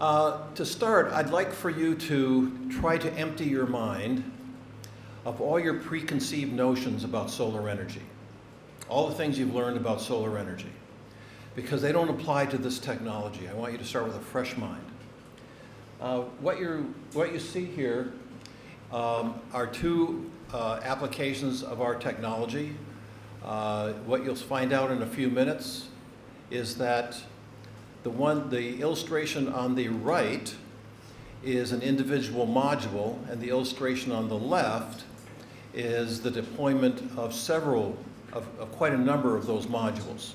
To start, I'd like for you to try to empty your mind of all your preconceived notions about solar energy, all the things you've learned about solar energy, because they don't apply to this technology. I want you to start with a fresh mind. What you see here are two applications of our technology. What you'll find out in a few minutes is that the illustration on the right is an individual module, and the illustration on the left is the deployment of quite a number of those modules.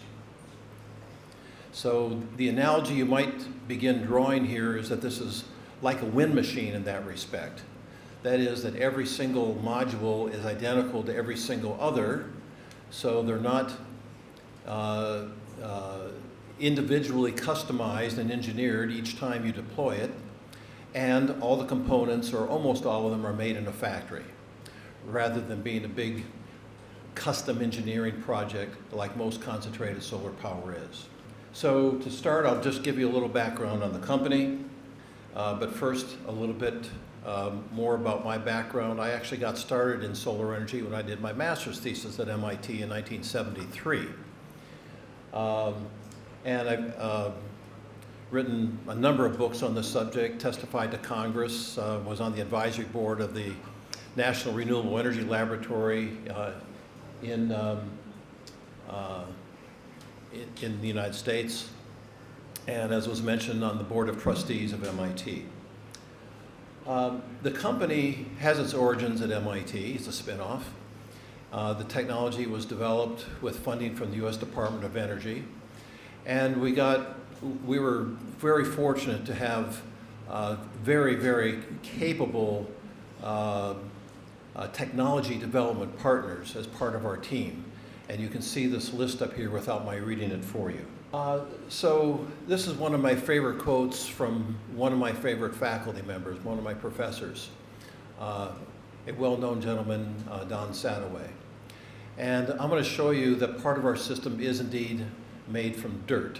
So the analogy you might begin drawing here is that this is like a wind machine in that respect. That is, that every single module is identical to every single other, so they're not individually customized and engineered each time you deploy it, and all the components, or almost all of them, are made in a factory, rather than being a big custom engineering project like most concentrated solar power is. So to start, I'll just give you a little background on the company, but first a little bit more about my background. I actually got started in solar energy when I did my master's thesis at MIT in 1973. And I've written a number of books on this subject, testified to Congress, was on the advisory board of the National Renewable Energy Laboratory in the United States, and as was mentioned, on the board of trustees of MIT. The company has its origins at MIT. It's a spinoff. The technology was developed with funding from the US Department of Energy, and we were very fortunate to have very, very capable technology development partners as part of our team. And you can see this list up here without my reading it for you. So this is one of my favorite quotes from one of my favorite faculty members, one of my professors, a well-known gentleman, Don Sadoway. And I'm going to show you that part of our system is indeed made from dirt.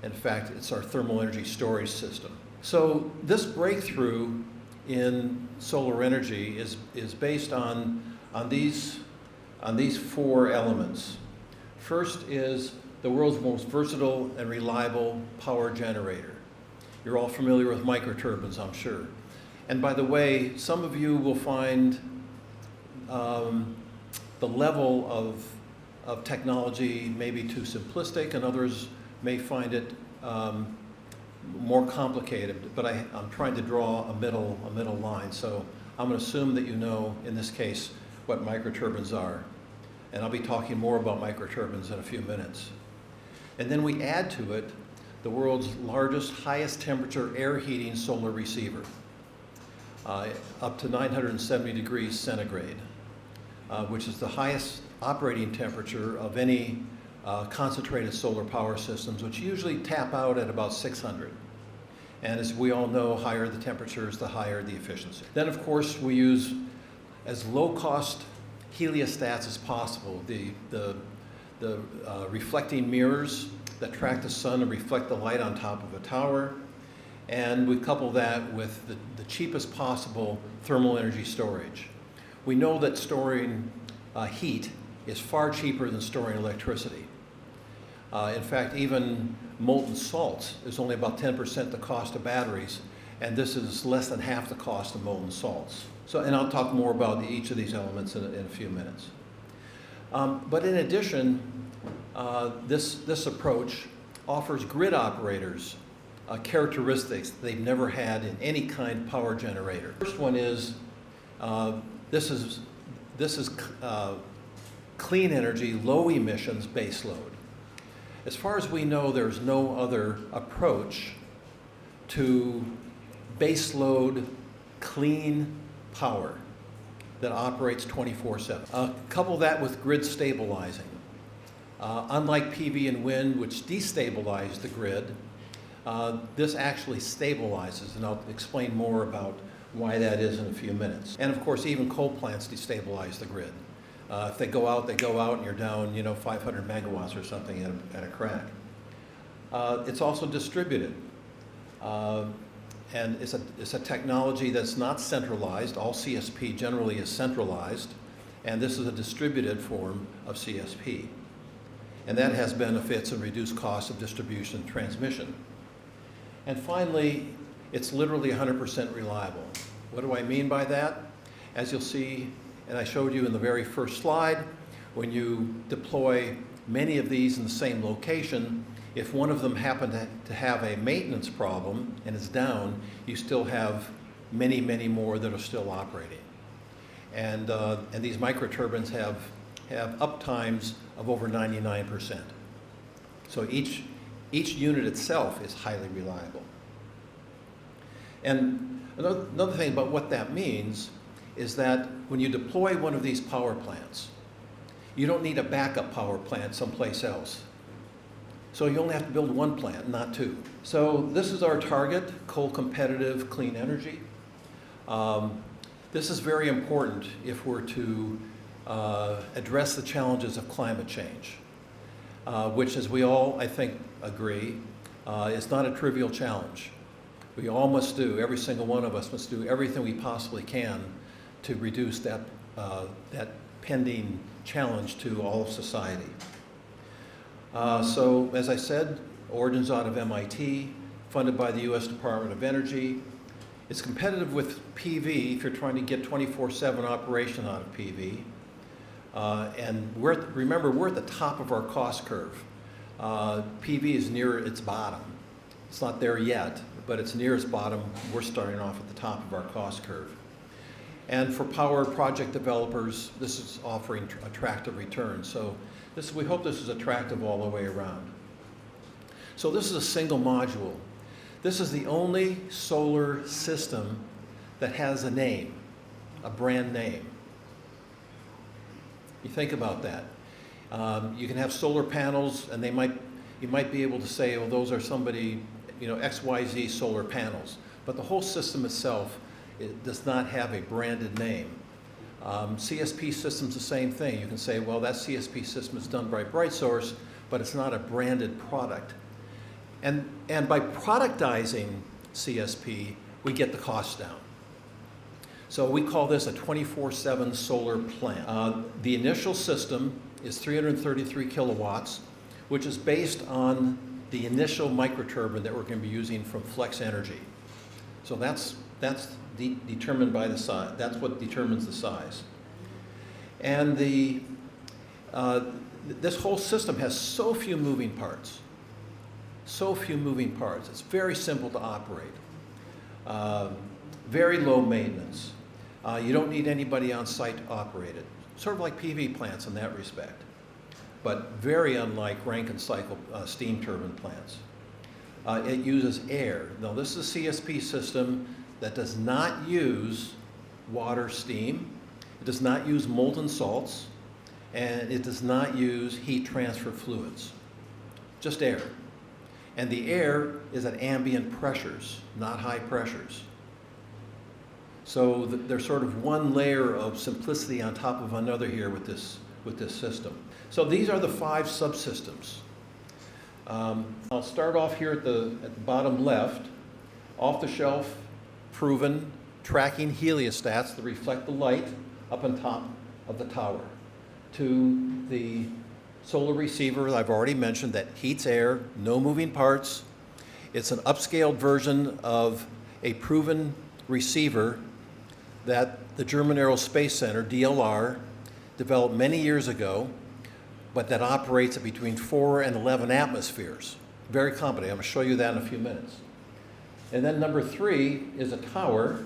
In fact, it's our thermal energy storage system. So this breakthrough in solar energy is based on these four elements. First is the world's most versatile and reliable power generator. You're all familiar with micro-turbines, I'm sure. And by the way, some of you will find the level of technology maybe too simplistic, and others may find it more complicated, but I'm trying to draw a middle line. So I'm going to assume that you know, in this case, what microturbines are. And I'll be talking more about microturbines in a few minutes. And then we add to it the world's largest, highest temperature air heating solar receiver, up to 970 degrees centigrade, which is the highest operating temperature of any concentrated solar power systems, which usually tap out at about 600. And as we all know, higher the temperatures, the higher the efficiency. Then, of course, we use as low-cost heliostats as possible, the reflecting mirrors that track the sun and reflect the light on top of a tower. And we couple that with the cheapest possible thermal energy storage. We know that storing heat is far cheaper than storing electricity. In fact, even molten salts is only about 10% the cost of batteries, and this is less than half the cost of molten salts. So, and I'll talk more about each of these elements in a few minutes. But in addition, this approach offers grid operators characteristics they've never had in any kind of power generator. First one is this is clean energy, low emissions baseload. As far as we know, there's no other approach to baseload clean power that operates 24/7. Couple that with grid stabilizing. Unlike PV and wind, which destabilize the grid, this actually stabilizes, and I'll explain more about why that is in a few minutes. And of course, even coal plants destabilize the grid. If they go out, and you're down, 500 megawatts or something at a crack. It's also distributed. And it's a technology that's not centralized. All CSP generally is centralized, and this is a distributed form of CSP. And that has benefits and reduced costs of distribution and transmission. And finally, it's literally 100% reliable. What do I mean by that? As you'll see, and I showed you in the very first slide, when you deploy many of these in the same location, if one of them happened to have a maintenance problem and is down, you still have many, many more that are still operating. And these microturbines have uptimes of over 99%. So each unit itself is highly reliable. And another thing about what that means is that when you deploy one of these power plants, you don't need a backup power plant someplace else. So you only have to build one plant, not two. So this is our target, coal competitive clean energy. This is very important if we're to address the challenges of climate change, which, as we all, I think, agree, is not a trivial challenge. We all must do, every single one of us must do everything we possibly can to reduce that pending challenge to all of society. So, as I said, origins out of MIT, funded by the US Department of Energy. It's competitive with PV if you're trying to get 24/7 operation out of PV. And remember, we're at the top of our cost curve. PV is near its bottom. It's not there yet, but it's near its bottom. We're starting off at the top of our cost curve. And for power project developers, this is offering attractive returns. So we hope this is attractive all the way around. So this is a single module. This is the only solar system that has a name, a brand name. You think about that. You can have solar panels, and you might be able to say, well, those are somebody, XYZ solar panels. But the whole system itself, it does not have a branded name. CSP system's the same thing. You can say, well, that CSP system is done by BrightSource, but it's not a branded product. And by productizing CSP, we get the cost down. So we call this a 24/7 solar plant. The initial system is 333 kilowatts, which is based on the initial microturbine that we're going to be using from Flex Energy. So that's determined by the size. That's what determines the size. And this whole system has so few moving parts. So few moving parts. It's very simple to operate. Very low maintenance. You don't need anybody on site to operate it. Sort of like PV plants in that respect, but very unlike Rankine cycle steam turbine plants. It uses air. Now this is a CSP system that does not use water, steam. It does not use molten salts, and it does not use heat transfer fluids. Just air. And the air is at ambient pressures, not high pressures. So there's sort of one layer of simplicity on top of another here with this system. So these are the 5 subsystems. I'll start off here at the bottom left, off-the-shelf, proven, tracking heliostats that reflect the light up on top of the tower, to the solar receiver that I've already mentioned that heats air, no moving parts. It's an upscaled version of a proven receiver that the German Aerospace Center, DLR, developed many years ago, but that operates at between 4 and 11 atmospheres. Very competent. I'm going to show you that in a few minutes. And then number 3 is a tower,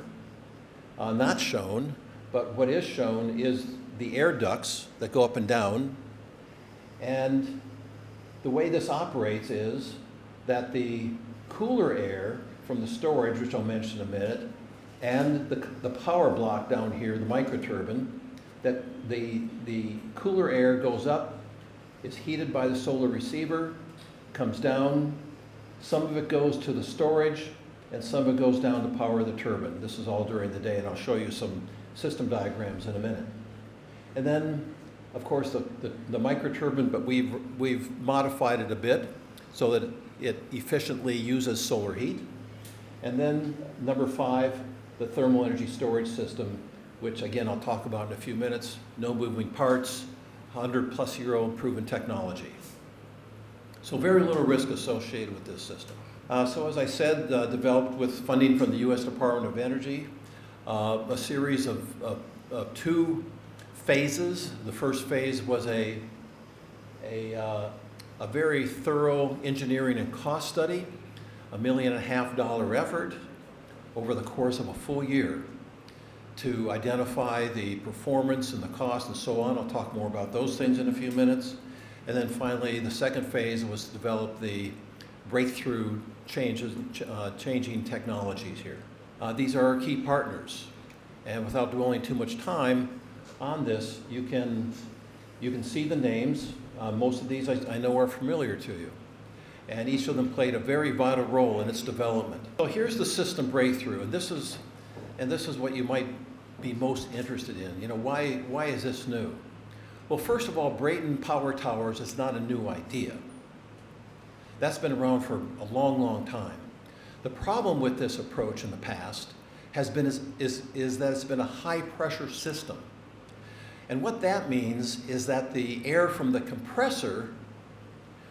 not shown, but what is shown is the air ducts that go up and down. And the way this operates is that the cooler air from the storage, which I'll mention in a minute, and the power block down here, the microturbine, that the cooler air goes up, is heated by the solar receiver, comes down, some of it goes to the storage, and some of it goes down to power the turbine. This is all during the day, and I'll show you some system diagrams in a minute. And then, of course, the microturbine, but we've modified it a bit so that it efficiently uses solar heat. And then number 5, the thermal energy storage system, which again I'll talk about in a few minutes. No moving parts, 100-plus-year-old proven technology. So very little risk associated with this system. So as I said, developed with funding from the U.S. Department of Energy, a series of 2 phases. The first phase was a very thorough engineering and cost study, $1.5 million effort over the course of a full year to identify the performance and the cost and so on. I'll talk more about those things in a few minutes. And then finally, the second phase was to develop the breakthrough changing technologies here. These are our key partners. And without dwelling too much time on this, you can see the names. Most of these I know are familiar to you. And each of them played a very vital role in its development. So here's the system breakthrough, and this is what you might be most interested in. You know, why is this new? Well, first of all, Brayton Power Towers is not a new idea. That's been around for a long, long time. The problem with this approach in the past has been is that it's been a high pressure system. And what that means is that the air from the compressor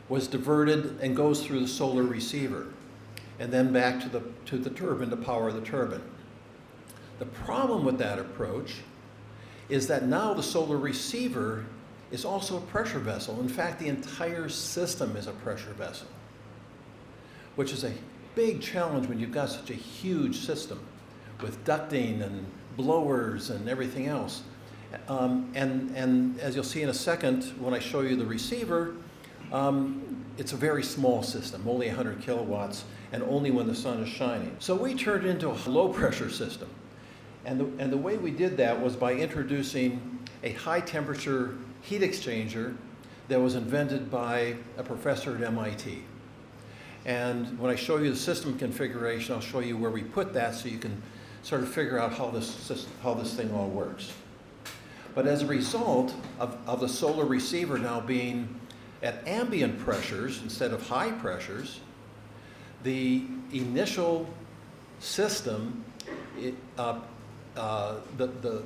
was diverted and goes through the solar receiver and then back to the turbine to power the turbine. The problem with that approach is that now the solar receiver is also a pressure vessel. In fact, the entire system is a pressure vessel, which is a big challenge when you've got such a huge system with ducting and blowers and everything else. And as you'll see in a second, when I show you the receiver, it's a very small system, only 100 kilowatts, and only when the sun is shining. So we turned it into a low pressure system. And the way we did that was by introducing a high temperature heat exchanger that was invented by a professor at MIT. And when I show you the system configuration, I'll show you where we put that so you can sort of figure out how this thing all works. But as a result of the solar receiver now being at ambient pressures instead of high pressures, the initial system, the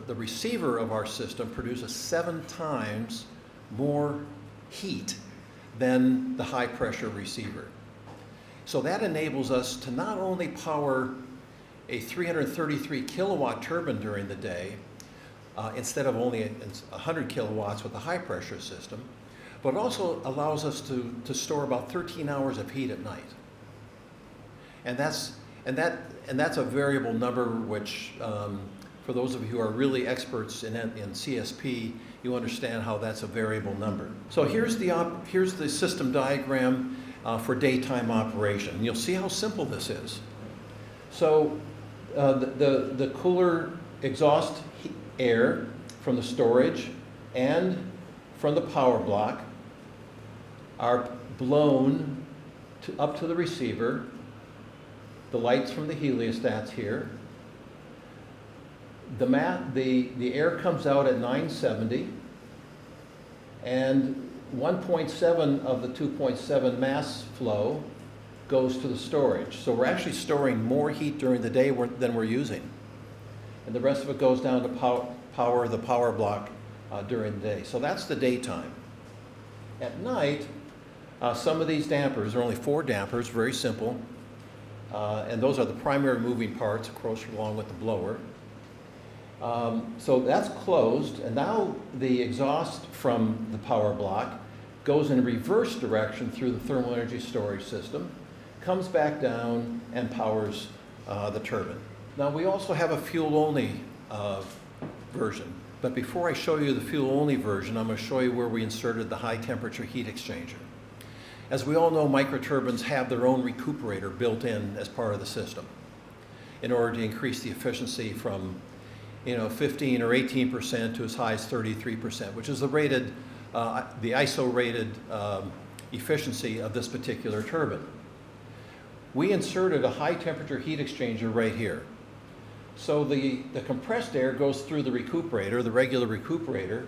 receiver of our system produces 7 times more heat than the high pressure receiver. So that enables us to not only power a 333 kilowatt turbine during the day, instead of only 100 kilowatts with the high pressure system, but also allows us to store about 13 hours of heat at night. And that's a variable number which, for those of you who are really experts in CSP, you understand how that's a variable number. So here's the system diagram for daytime operation. And you'll see how simple this is. So the cooler exhaust air from the storage and from the power block are blown up to the receiver. The lights from the heliostats here. The air comes out at 970, and 1.7 of the 2.7 mass flow goes to the storage. So we're actually storing more heat during the day than we're using. And the rest of it goes down to power the power block during the day. So that's the daytime. At night, some of these dampers, there are only 4 dampers, very simple. And those are the primary moving parts, of course, along with the blower. So that's closed, and now the exhaust from the power block goes in a reverse direction through the thermal energy storage system, comes back down, and powers the turbine. Now we also have a fuel-only version, but before I show you the fuel-only version, I'm going to show you where we inserted the high-temperature heat exchanger. As we all know, microturbines have their own recuperator built in as part of the system in order to increase the efficiency from 15 or 18% to as high as 33%, which is the ISO rated efficiency of this particular turbine. We inserted a high temperature heat exchanger right here. So the compressed air goes through the recuperator, the regular recuperator,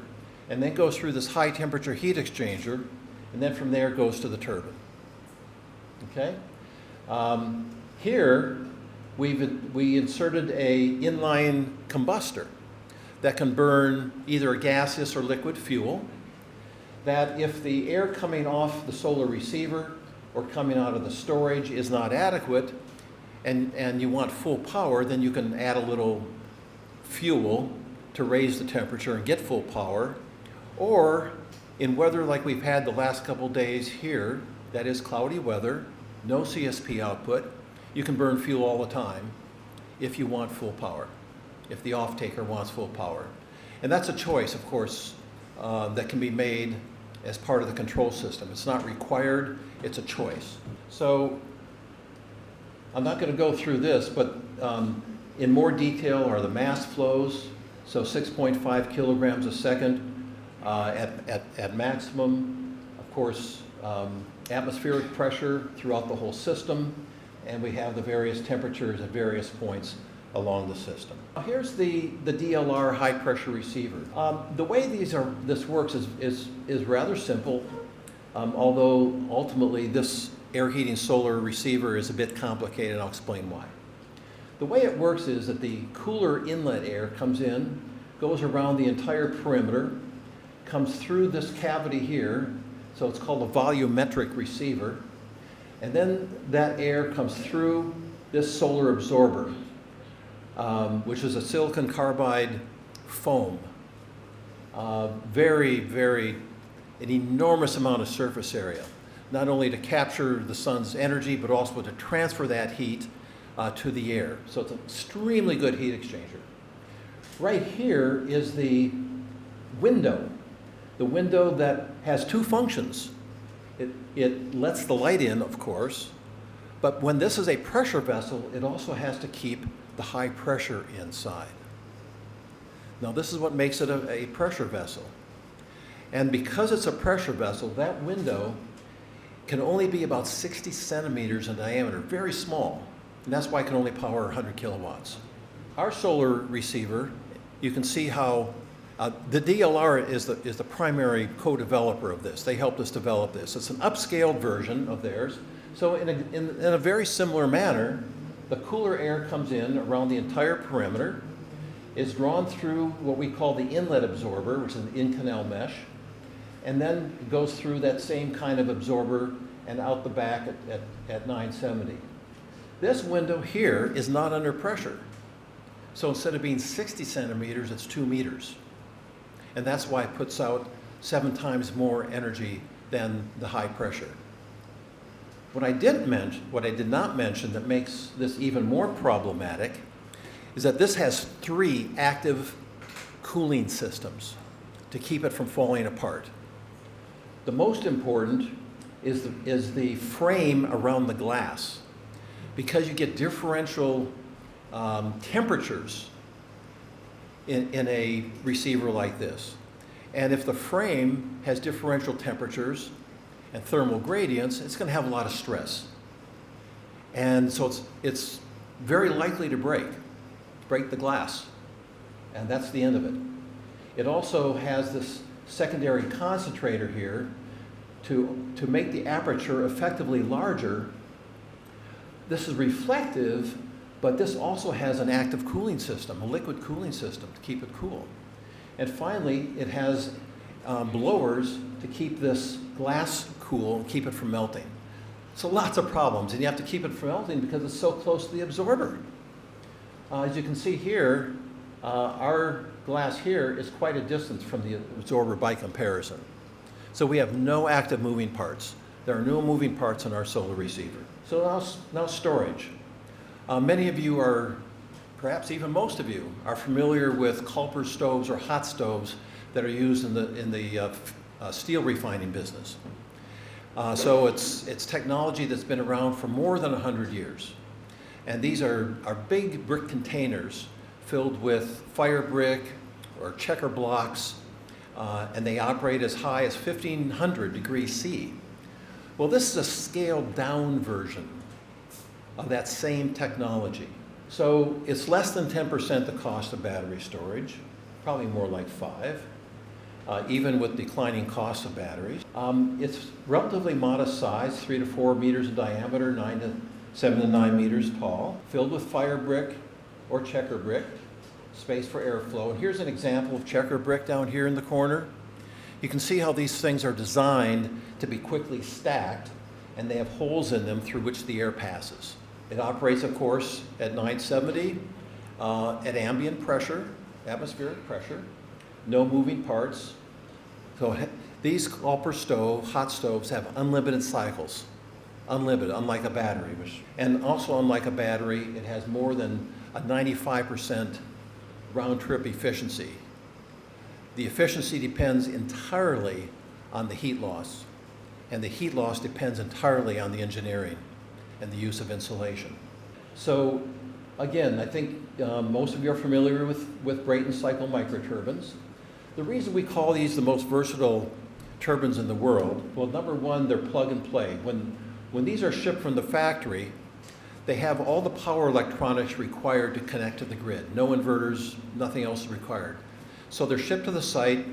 and then goes through this high temperature heat exchanger, and then from there goes to the turbine. Okay? Here, we inserted a inline combustor that can burn either a gaseous or liquid fuel, that if the air coming off the solar receiver or coming out of the storage is not adequate, and you want full power, then you can add a little fuel to raise the temperature and get full power. Or in weather like we've had the last couple days here, that is cloudy weather, no CSP output, you can burn fuel all the time if you want full power, if the off-taker wants full power. And that's a choice, of course, that can be made as part of the control system. It's not required, it's a choice. So I'm not going to go through this, but in more detail are the mass flows, so 6.5 kilograms a second at maximum. Of course, atmospheric pressure throughout the whole system, and we have the various temperatures at various points along the system. Here's the DLR high pressure receiver. The way this works is rather simple, although ultimately this air heating solar receiver is a bit complicated, and I'll explain why. The way it works is that the cooler inlet air comes in, goes around the entire perimeter, comes through this cavity here, so it's called a volumetric receiver, and then that air comes through this solar absorber, which is a silicon carbide foam. An enormous amount of surface area, not only to capture the sun's energy, but also to transfer that heat to the air. So it's an extremely good heat exchanger. Right here is the window that has two functions. It lets the light in, of course, but when this is a pressure vessel, it also has to keep the high pressure inside. Now this is what makes it a pressure vessel. And because it's a pressure vessel, that window can only be about 60 centimeters in diameter, very small. And that's why it can only power 100 kilowatts. Our solar receiver, you can see how the DLR is the primary co-developer of this. They helped us develop this. It's an upscaled version of theirs. So in a very similar manner, the cooler air comes in around the entire perimeter, is drawn through what we call the inlet absorber, which is an in-canal mesh, and then goes through that same kind of absorber and out the back at 970. This window here is not under pressure. So instead of being 60 centimeters, it's 2 meters. And that's why it puts out 7 times more energy than the high pressure. What I did not mention that makes this even more problematic is that this has 3 active cooling systems to keep it from falling apart. The most important is the frame around the glass, because you get differential temperatures in a receiver like this. And if the frame has differential temperatures and thermal gradients, it's going to have a lot of stress. And so it's very likely to break the glass. And that's the end of it. It also has this secondary concentrator here to make the aperture effectively larger. This is reflective, but this also has an active cooling system, a liquid cooling system to keep it cool. And finally, it has blowers to keep this glass cool and keep it from melting. So lots of problems, and you have to keep it from melting because it's so close to the absorber. As you can see here, our glass here is quite a distance from the absorber by comparison. So we have no active moving parts. There are no moving parts in our solar receiver. So now storage. Many of you are, perhaps even most of you, are familiar with Culper stoves or hot stoves that are used in the steel refining business. So it's technology that's been around for more than 100 years. And these are big brick containers filled with fire brick or checker blocks, and they operate as high as 1,500 degrees C. Well, this is a scaled down version of that same technology. So it's less than 10% the cost of battery storage, probably more like 5%, even with declining costs of batteries. It's relatively modest size, 3 to 4 meters in diameter, 9 to 7 to 9 meters tall, filled with fire brick or checker brick, space for airflow. And here's an example of checker brick down here in the corner. You can see how these things are designed to be quickly stacked, and they have holes in them through which the air passes. It operates, of course, at 970 at ambient pressure, atmospheric pressure, no moving parts. So these copper hot stoves have unlimited cycles, unlimited, unlike a battery. And also unlike a battery, it has more than a 95% round-trip efficiency. The efficiency depends entirely on the heat loss, and the heat loss depends entirely on the engineering and the use of insulation. So again, I think most of you are familiar with Brayton cycle microturbines. The reason we call these the most versatile turbines in the world, well, number one, they're plug and play. When these are shipped from the factory, they have all the power electronics required to connect to the grid. No inverters, nothing else is required. So they're shipped to the site.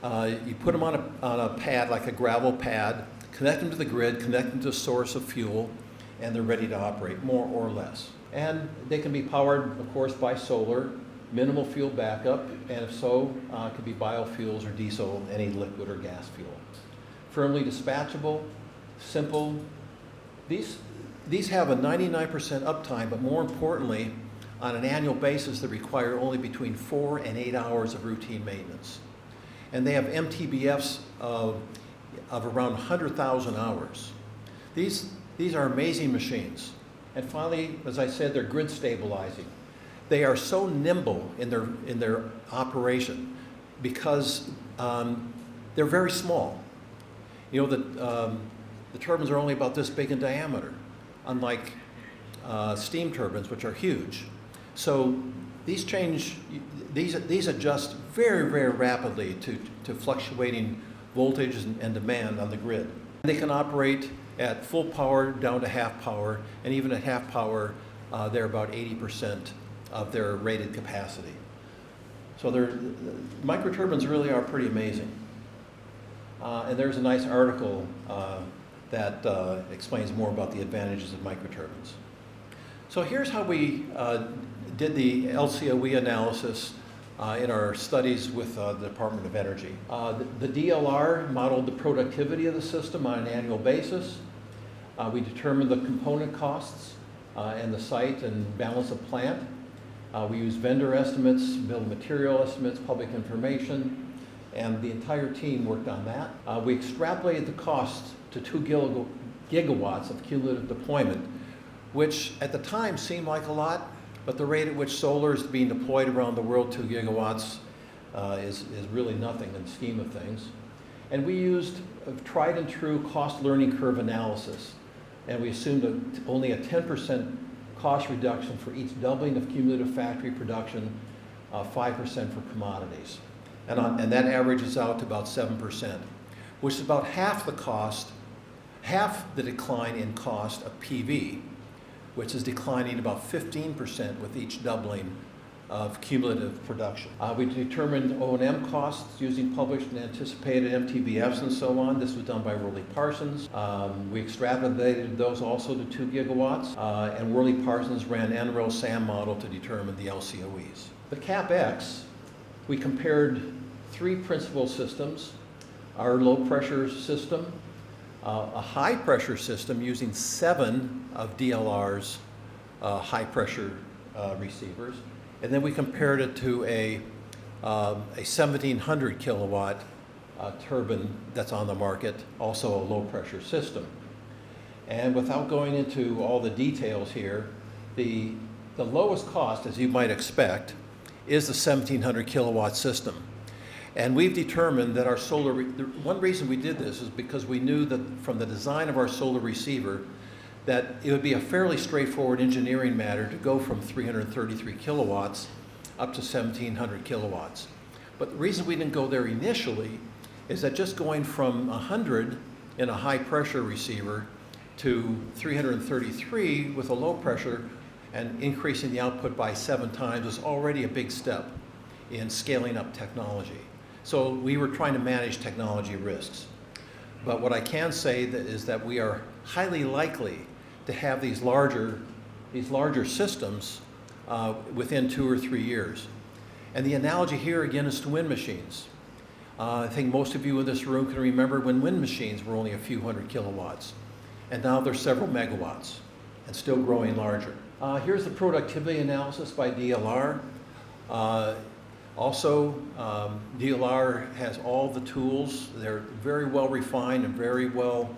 You put them on a pad, like a gravel pad, connect them to the grid, connect them to a source of fuel, and they're ready to operate, more or less. And they can be powered, of course, by solar, minimal fuel backup, and if so, it could be biofuels or diesel, any liquid or gas fuel. Firmly dispatchable, simple. These have a 99% uptime, but more importantly, on an annual basis, they require only between 4 and 8 hours of routine maintenance. And they have MTBFs of around 100,000 hours. These are amazing machines. And finally, as I said, they're grid stabilizing. They are so nimble in their operation because they're very small. You know, the turbines are only about this big in diameter, unlike steam turbines, which are huge. So these adjust very, very rapidly to fluctuating voltage and demand on the grid. They can operate at full power down to half power, and even at half power, they're about 80% of their rated capacity. So microturbines really are pretty amazing. And there's a nice article that explains more about the advantages of microturbines. So here's how we did the LCOE analysis in our studies with the Department of Energy. The DLR modeled the productivity of the system on an annual basis. We determined the component costs and the site and balance of plant. We used vendor estimates, bill of material estimates, public information, and the entire team worked on that. We extrapolated the cost to 2 gigawatts of cumulative deployment, which at the time seemed like a lot, but the rate at which solar is being deployed around the world, 2 gigawatts, is really nothing in the scheme of things. And we used a tried and true cost learning curve analysis, and we assumed only a 10% cost reduction for each doubling of cumulative factory production, 5% for commodities. And that averages out to about 7%, which is about half the decline in cost of PV, which is declining about 15% with each doubling of cumulative production. We determined O&M costs using published and anticipated MTBFs and so on. This was done by Worley Parsons. We extrapolated those also to 2 gigawatts, and Worley Parsons ran NREL SAM model to determine the LCOEs. The CapEx, we compared 3 principal systems: our low pressure system, a high pressure system using 7 of DLR's high pressure receivers, and then we compared it to a 1700 kilowatt turbine that's on the market, also a low pressure system. And without going into all the details here, the lowest cost, as you might expect, is the 1700 kilowatt system. And we've determined that our one reason we did this is because we knew that from the design of our solar receiver that it would be a fairly straightforward engineering matter to go from 333 kilowatts up to 1700 kilowatts. But the reason we didn't go there initially is that just going from 100 in a high pressure receiver to 333 with a low pressure and increasing the output by 7 times is already a big step in scaling up technology. So we were trying to manage technology risks. But what I can say is that we are highly likely to have these larger systems within 2 or 3 years. And the analogy here again is to wind machines. I think most of you in this room can remember when wind machines were only a few hundred kilowatts, and now they're several megawatts and still growing larger. Here's the productivity analysis by DLR. DLR has all the tools. They're very well refined and very well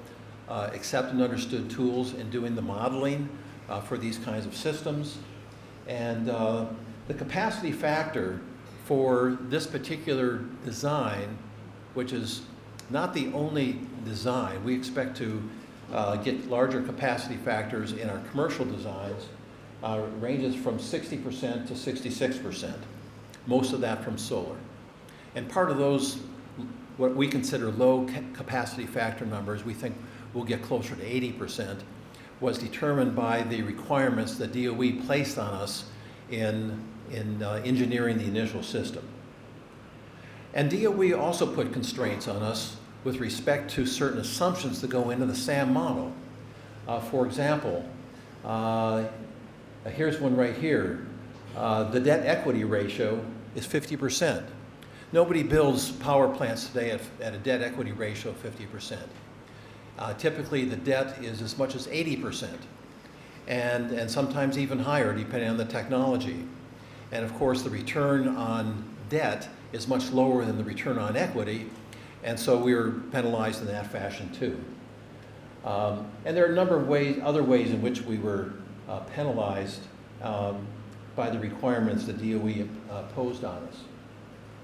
accepted and understood tools in doing the modeling for these kinds of systems. And the capacity factor for this particular design, which is not the only design, we expect to get larger capacity factors in our commercial designs, ranges from 60% to 66%, most of that from solar. And part of those, what we consider low capacity factor numbers, we think we'll get closer to 80%, was determined by the requirements that DOE placed on us in engineering the initial system. And DOE also put constraints on us with respect to certain assumptions that go into the SAM model. For example, here's one right here. The debt equity ratio is 50%. Nobody builds power plants today at a debt equity ratio of 50%. Typically the debt is as much as 80%, and sometimes even higher depending on the technology. And of course the return on debt is much lower than the return on equity, and so we were penalized in that fashion too. And there are a number of other ways in which we were penalized by the requirements that DOE posed on us.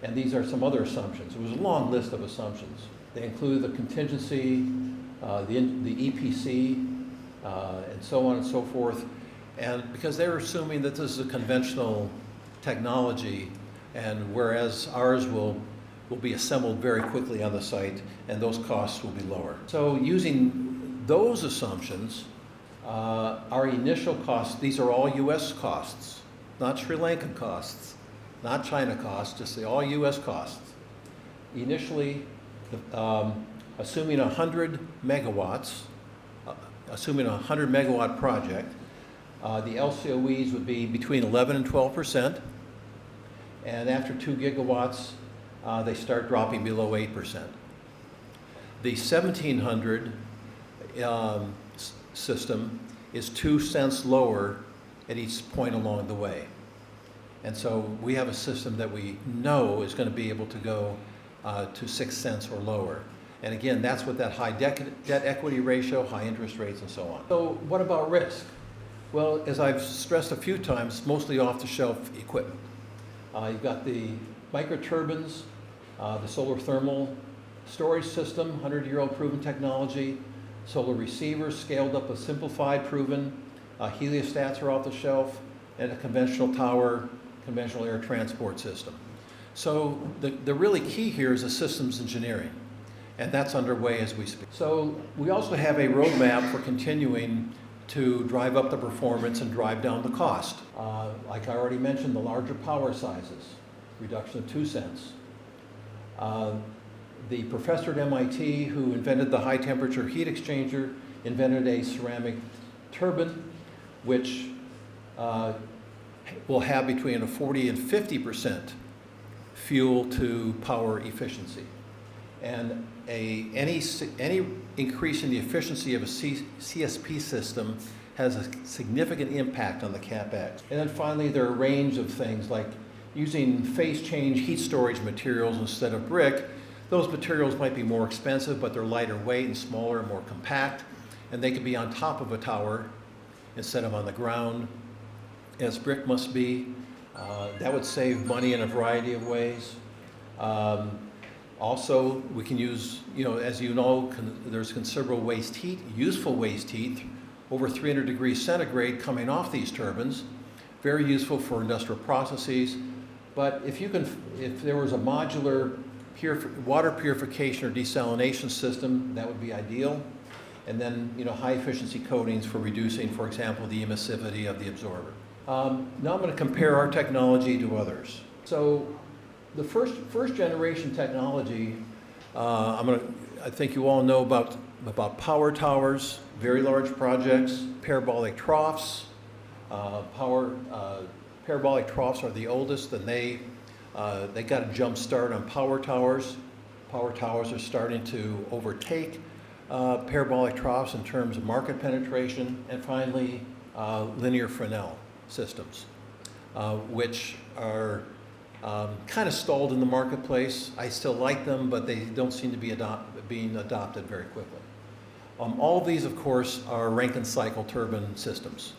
And these are some other assumptions. It was a long list of assumptions. They include the contingency, the EPC, and so on and so forth. And because they're assuming that this is a conventional technology, and whereas ours will be assembled very quickly on the site, and those costs will be lower. So using those assumptions, our initial costs, these are all US costs, not Sri Lankan costs, not China costs, just the all US costs. Initially, assuming 100 megawatts, assuming a 100 megawatt project, the LCOEs would be between 11 and 12%, and after 2 gigawatts, they start dropping below 8%. The 1700 system is 2 cents lower at each point along the way. And so we have a system that we know is going to be able to go to 6 cents or lower. And again, that's with that high debt equity ratio, high interest rates, and so on. So what about risk? Well, as I've stressed a few times, mostly off-the-shelf equipment. You've got the micro-turbines, the solar thermal storage system, 100-year-old proven technology, solar receivers scaled up with simplified proven, heliostats are off the shelf, and a conventional tower, conventional air transport system. So the really key here is the systems engineering, and that's underway as we speak. So we also have a roadmap for continuing to drive up the performance and drive down the cost. Like I already mentioned, the larger power sizes, reduction of 2 cents. The professor at MIT who invented the high temperature heat exchanger invented a ceramic turbine which will have between a 40 and 50% fuel to power efficiency. And any increase in the efficiency of a CSP system has a significant impact on the CapEx. And then finally, there are a range of things like using phase change heat storage materials instead of brick. Those materials might be more expensive, but they're lighter weight and smaller and more compact, and they can be on top of a tower instead of on the ground, as brick must be. That would save money in a variety of ways. Also, we can use, as you know, there's considerable waste heat, useful waste heat, over 300 degrees centigrade coming off these turbines. Very useful for industrial processes. But if there was a modular water purification or desalination system, that would be ideal. And then, high efficiency coatings for reducing, for example, the emissivity of the absorber. Now I'm going to compare our technology to others. So the first generation technology, I think you all know about power towers, very large projects, parabolic troughs. Parabolic troughs are the oldest, and they got a jump start on power towers. Power towers are starting to overtake parabolic troughs in terms of market penetration. And finally, linear Fresnel systems, which are kind of stalled in the marketplace. I still like them, but they don't seem to be being adopted very quickly. All of these, of course, are Rankine cycle turbine systems.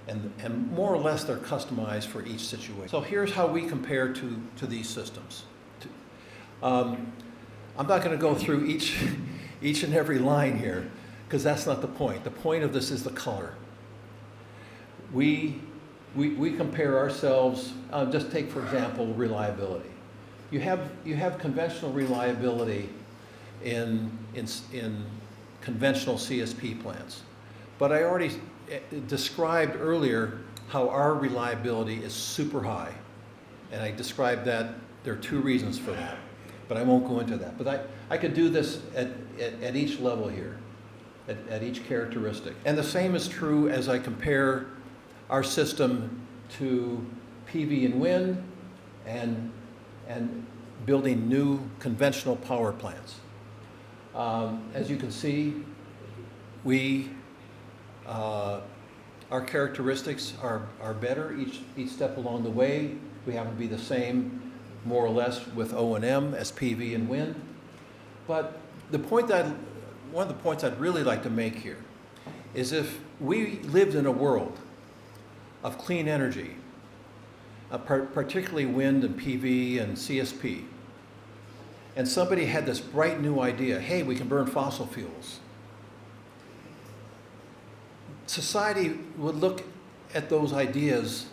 And more or less, they're customized for each situation. So here's how we compare to these systems. I'm not going to go through each and every line here, because that's not the point. The point of this is the color. We compare ourselves, just take, for example, reliability. You have conventional reliability in conventional CSP plants. But I already described earlier how our reliability is super high. And I described that there are two reasons for that. But I won't go into that. But I could do this at each level here, at each characteristic. And the same is true as I compare our system to PV and wind and building new conventional power plants. As you can see, our characteristics are better each step along the way. We happen to be the same, more or less, with O&M as PV and wind. But one of the points I'd really like to make here is if we lived in a world of clean energy, particularly wind and PV and CSP, and somebody had this bright new idea, hey, we can burn fossil fuels, society would look at those ideas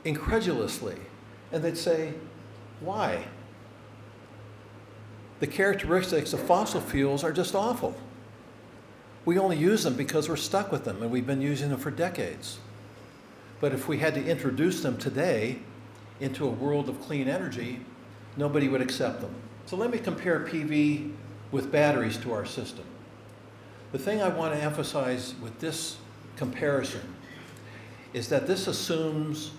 incredulously, and they'd say, why? The characteristics of fossil fuels are just awful. We only use them because we're stuck with them, and we've been using them for decades. But if we had to introduce them today into a world of clean energy, nobody would accept them. So let me compare PV with batteries to our system. The thing I want to emphasize with this comparison is that this assumes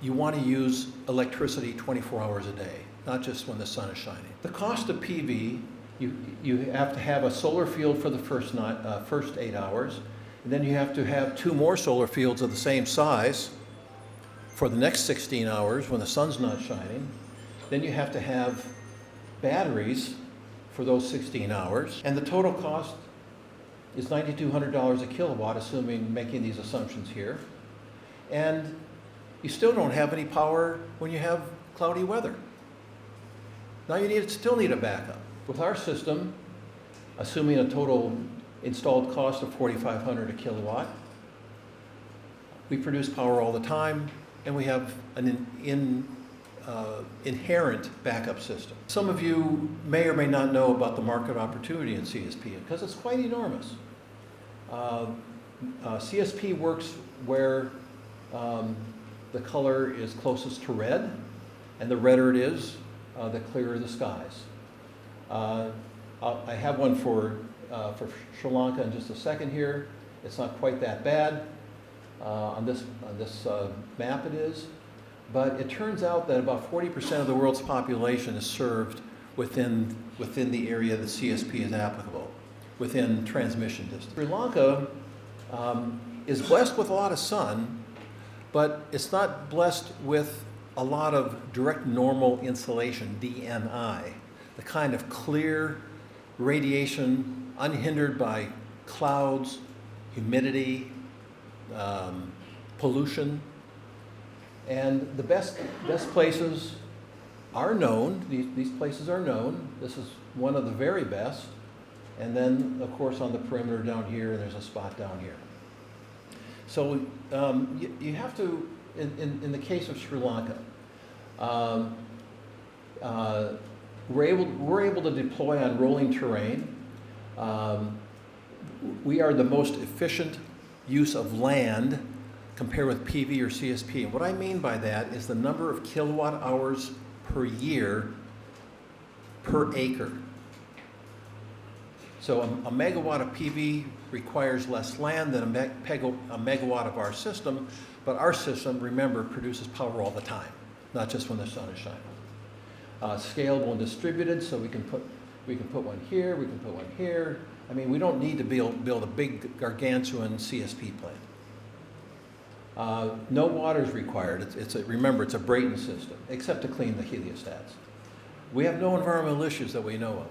you want to use electricity 24 hours a day, not just when the sun is shining. The cost of PV, you have to have a solar field for the first 8 hours, and then you have to have 2 more solar fields of the same size for the next 16 hours when the sun's not shining. Then you have to have batteries for those 16 hours. And the total cost is $9,200 a kilowatt, making these assumptions here. And you still don't have any power when you have cloudy weather. Now you still need a backup. With our system, assuming a total installed cost of $4,500 a kilowatt, we produce power all the time, and we have an inherent backup system. Some of you may or may not know about the market opportunity in CSP, because it's quite enormous. CSP works where the color is closest to red, and the redder it is, the clearer the skies. I have one for Sri Lanka in just a second here. It's not quite that bad. On this map it is. But it turns out that about 40% of the world's population is served within the area that CSP is applicable, within transmission distance. Sri Lanka is blessed with a lot of sun, but it's not blessed with a lot of direct normal insolation, DNI, the kind of clear radiation unhindered by clouds, humidity, pollution. And the best places are known. These places are known. This is one of the very best. And then, of course, on the perimeter down here, there's a spot down here. So you have to, in the case of Sri Lanka, we're able to deploy on rolling terrain. We are the most efficient use of land compared with PV or CSP. And what I mean by that is the number of kilowatt hours per year per acre. So a megawatt of PV requires less land than a megawatt of our system, but our system, remember, produces power all the time, not just when the sun is shining. Scalable and distributed, so we can put one here, we can put one here. I mean, we don't need to build a big gargantuan CSP plant. No water is required. Remember, it's a Brayton system, except to clean the heliostats. We have no environmental issues that we know of.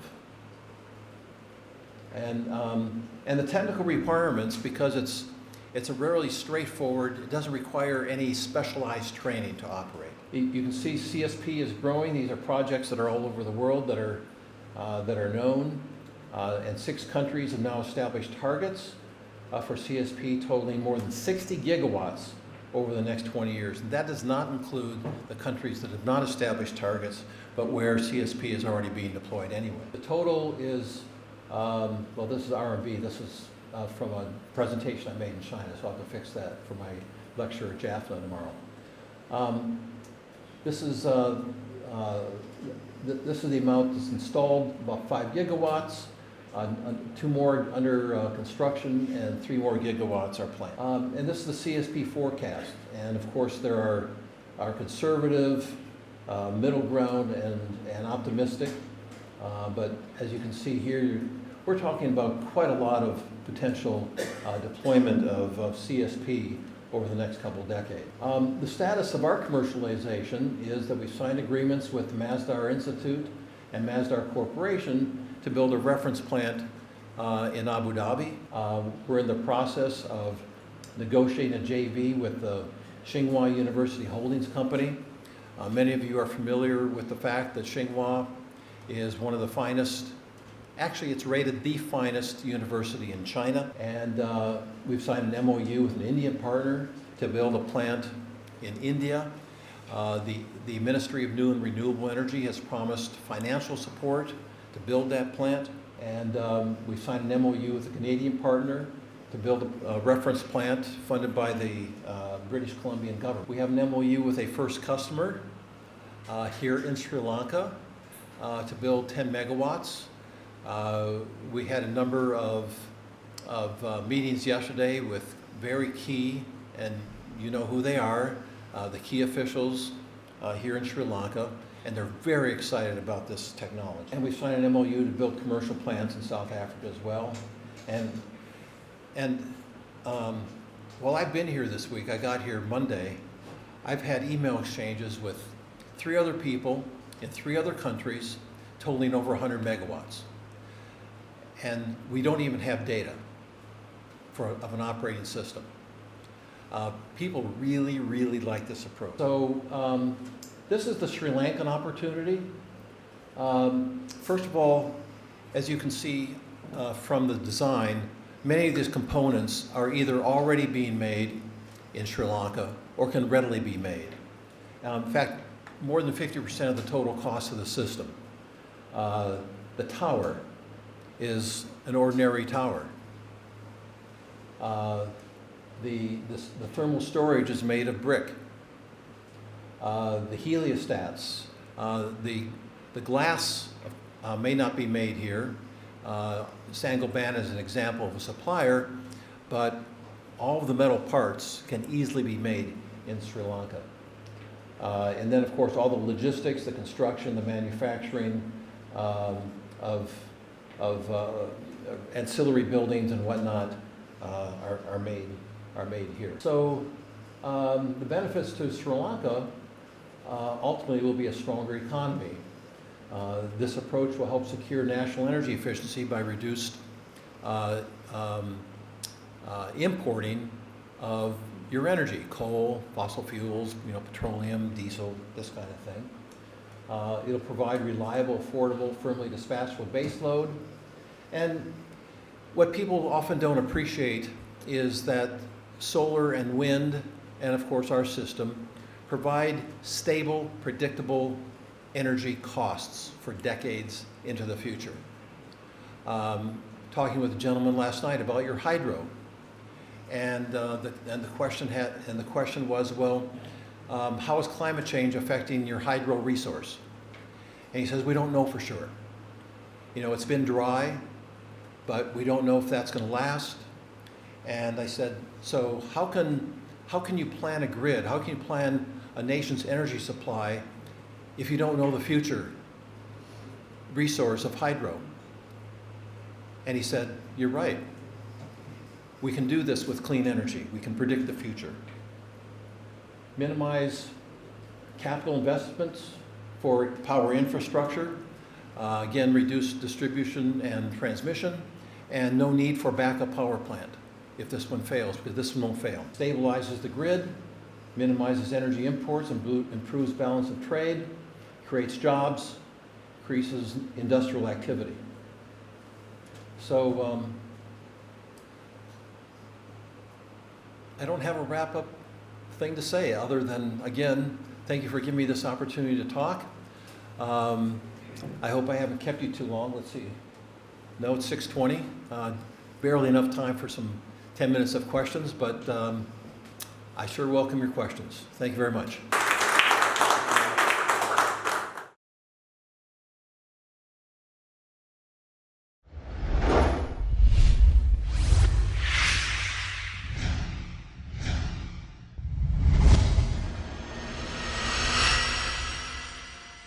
And the technical requirements, because it's a rarely straightforward, it doesn't require any specialized training to operate. You can see CSP is growing. These are projects that are all over the world that are known. And 6 countries have now established targets for CSP totaling more than 60 gigawatts over the next 20 years. And that does not include the countries that have not established targets, but where CSP is already being deployed anyway. The total is, well, this is RMB. This is from a presentation I made in China, so I'll have to fix that for my lecture at JAFNA tomorrow. This is the amount that's installed, about 5 gigawatts. 2 more under construction, and 3 more gigawatts are planned. And this is the CSP forecast. And of course, there are conservative, middle ground, and optimistic. But as you can see here, we're talking about quite a lot of potential deployment of CSP over the next couple of decades. The status of our commercialization is that we've signed agreements with the Masdar Institute and Masdar Corporation to build a reference plant in Abu Dhabi. We're in the process of negotiating a JV with the Tsinghua University Holdings Company. Many of you are familiar with the fact that Tsinghua is one of the finest, actually it's rated the finest university in China. And we've signed an MOU with an Indian partner to build a plant in India. The Ministry of New and Renewable Energy has promised financial support to build that plant, and we've signed an MOU with a Canadian partner to build a reference plant funded by the British Columbian government. We have an MOU with a first customer here in Sri Lanka to build 10 megawatts. We had a number of meetings yesterday with very key, and you know who they are, the key officials here in Sri Lanka, and they're very excited about this technology. And we signed an MOU to build commercial plants in South Africa as well. And while I've been here this week, I got here Monday, I've had email exchanges with 3 other people in 3 other countries totaling over 100 megawatts. And we don't even have data of an operating system. People really, really like this approach. So this is the Sri Lankan opportunity. First of all, as you can see from the design, many of these components are either already being made in Sri Lanka or can readily be made. In fact, more than 50% of the total cost of the system. The tower is an ordinary tower. The thermal storage is made of brick. The heliostats, the glass may not be made here. Saint-Gobain is an example of a supplier, but all of the metal parts can easily be made in Sri Lanka. And then, of course, all the logistics, the construction, the manufacturing of ancillary buildings and whatnot are made here. So the benefits to Sri Lanka ultimately will be a stronger economy. This approach will help secure national energy efficiency by reduced importing of your energy, coal, fossil fuels, petroleum, diesel, this kind of thing. It'll provide reliable, affordable, firmly dispatchable baseload. And what people often don't appreciate is that solar and wind, and of course our system, provide stable, predictable energy costs for decades into the future. Talking with a gentleman last night about your hydro, and the question was, well, how is climate change affecting your hydro resource? And he says, we don't know for sure. It's been dry, but we don't know if that's going to last. And I said, so how can you plan a grid? How can you plan a nation's energy supply if you don't know the future resource of hydro? And he said, you're right. We can do this with clean energy. We can predict the future. Minimize capital investments for power infrastructure. Again, reduce distribution and transmission, and no need for backup power plant if this one fails, because this one won't fail. Stabilizes the grid, minimizes energy imports, improves balance of trade, creates jobs, increases industrial activity. So I don't have a wrap-up thing to say other than, again, thank you for giving me this opportunity to talk. I hope I haven't kept you too long. Let's see. No, it's 6:20. Barely enough time for some 10 minutes of questions, but I sure welcome your questions. Thank you very much.